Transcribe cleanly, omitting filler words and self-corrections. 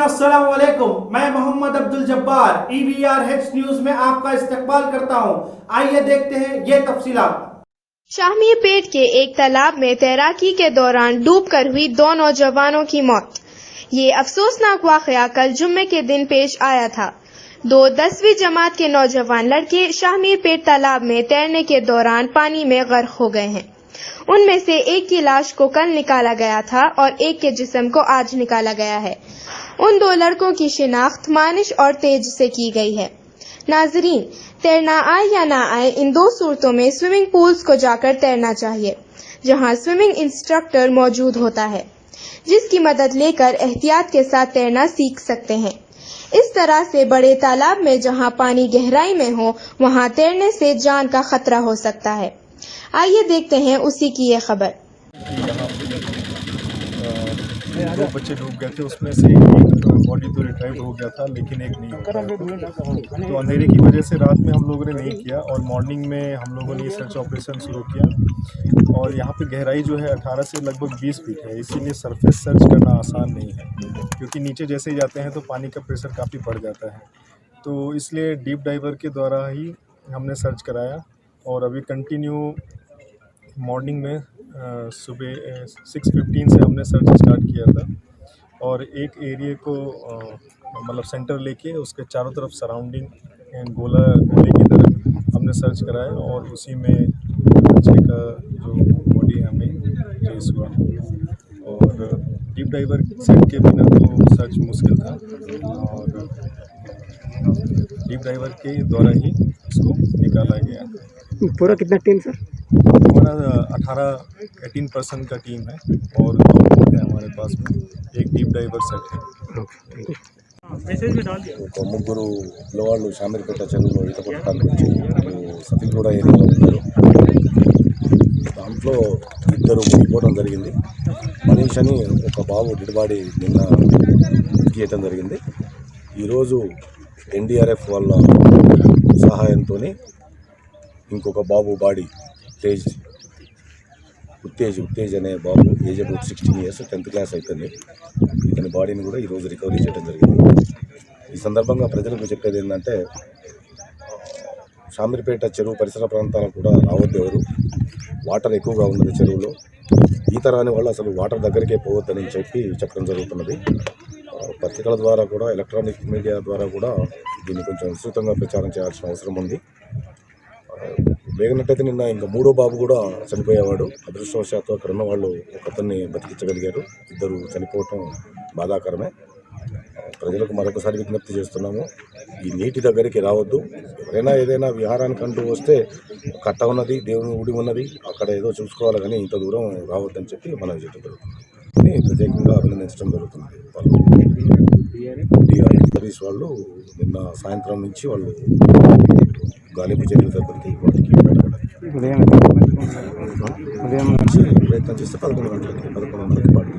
अस्सलाम वालेकुम। मैं मोहम्मद अब्दुल जब्बार EVRH न्यूज में आपका इस्तकबाल करता हूं। आइए देखते हैं ये तफसीलात। शाहमीरपेट के एक तालाब में तैराकी के दौरान डूबकर हुई 2 नौजवानों की मौत। ये अफसोसनाक वाकया कल जुम्मे के दिन पेश आया था। 2 10वीं जमात के नौजवान लड़के शाहमीरपेट तालाब में तैरने के दौरान पानी में गर्क हो गए हैं। उनमें से एक की लाश को कल निकाला गया था और एक के जिस्म को आज निकाला गया है। उन 2 लड़कों की शिनाख्त मानिश और तेज से की गई है। नाजरीन, तैरना आए या ना आए, इन 2 सूरतों में स्विमिंग पूल्स को जाकर तैरना चाहिए, जहां स्विमिंग इंस्ट्रक्टर मौजूद होता है, जिसकी मदद लेकर एहतियात के साथ तैरना सीख सकते हैं। इस तरह से बड़े तालाब में जहां पानी गहराई में हो, वहां तैरने से जान का खतरा हो सकता है। आइए देखते हैं उसी की ये खबर। यहाँ 2 बच्चे डूब गए थे, उसमें से एक बॉडी तो रिट्राइव हो गया था, लेकिन एक नहीं हो पाया। तो अंधेरे की वजह से रात में हम लोगों ने नहीं किया और मॉर्निंग में हम लोगों ने ये सर्च ऑपरेशन शुरू किया। और यहाँ पे गहराई जो है 18 से लगभग 20 फीट है, इसीलिए सरफेस सर्च करना आसान नहीं है, क्योंकि नीचे जैसे ही जाते हैं तो पानी का प्रेशर काफ़ी बढ़ जाता है। तो इसलिए डीप डाइवर के द्वारा ही हमने सर्च कराया और अभी कंटिन्यू मॉर्निंग में सुबह 6:15 से हमने सर्च स्टार्ट किया था और एक एरिया को मतलब सेंटर लेके उसके चारों तरफ सराउंडिंग गोले की तरह हमने सर्च कराया और उसी में बच्चे का जो बॉडी हमें ट्रेस हुआ। और डीप डाइवर सेट के बिना तो सर्च मुश्किल था और डीप डाइवर के द्वारा ही इसको निकाला गया। पूरा कितना टीम सर? हमारा 18% का टीम है और 2 बोट है हमारे पास में, एक डीप डाइवर सेट है। ఒక ముగ్గురు పిల్లవాళ్ళు శామీర్పేట చెరువులో ఈత కొట్టడానికి వచ్చి సఫీల్గూడ ఏరియాలో ఉన్నారు. దాంట్లో 2 మునిగిపోవడం జరిగింది. మనీష్ అని ఒక బాబు డెడ్ బాడీ నిన్న తీయటం జరిగింది. ఈరోజు NDRF వాళ్ళ సహాయంతో ఇంకొక బాబు బాడీ ఉత్తేజ్ అనే బాబు age about 16 years 10th class అవుతుంది. ఇతని బాడీని కూడా ఈరోజు రికవరీ చేయడం జరిగింది. ఈ సందర్భంగా ప్రజలకు చెప్పేది ఏంటంటే శామీర్పేట చెరువు పరిసర ప్రాంతాలకు కూడా రావద్దు ఎవరు. వాటర్ ఎక్కువగా ఉన్నది చెరువులో. ఈత రాని వాళ్ళు అసలు వాటర్ దగ్గరికే పోవద్దని చెప్పడం జరుగుతున్నది. పత్రికల ద్వారా కూడా ఎలక్ట్రానిక్ మీడియా ద్వారా కూడా దీన్ని కొంచెం విస్తృతంగా ప్రచారం చేయాల్సిన అవసరం ఉంది. వేగనట్టయితే నిన్న ఇంకా 3వ బాబు కూడా చనిపోయేవాడు. అదృష్టవశాత్తు అక్కడ ఉన్న వాళ్ళు ఒకతన్ని బతికించగలిగారు. 2 చనిపోవటం బాధాకరమే. ప్రజలకు మరొకసారి విజ్ఞప్తి చేస్తున్నాము, ఈ నీటి దగ్గరికి రావద్దు. ఎవరైనా ఏదైనా విహారానికి అంటూ వస్తే కట్ట ఉన్నది, దేవుని గుడి ఉన్నది, అక్కడ ఏదో చూసుకోవాలి, కానీ ఇంత దూరం రావద్దని చెప్పి మనం చేయడం జరుగుతుంది. ప్రత్యేకంగా అభినందించడం జరుగుతుంది. పోలీస్ వాళ్ళు నిన్న సాయంత్రం నుంచి వాళ్ళు గాలింపు చర్యలు జరుగుతాయి. వాటికి ప్రయత్నం చేస్తే 11 గంటలకి పాటు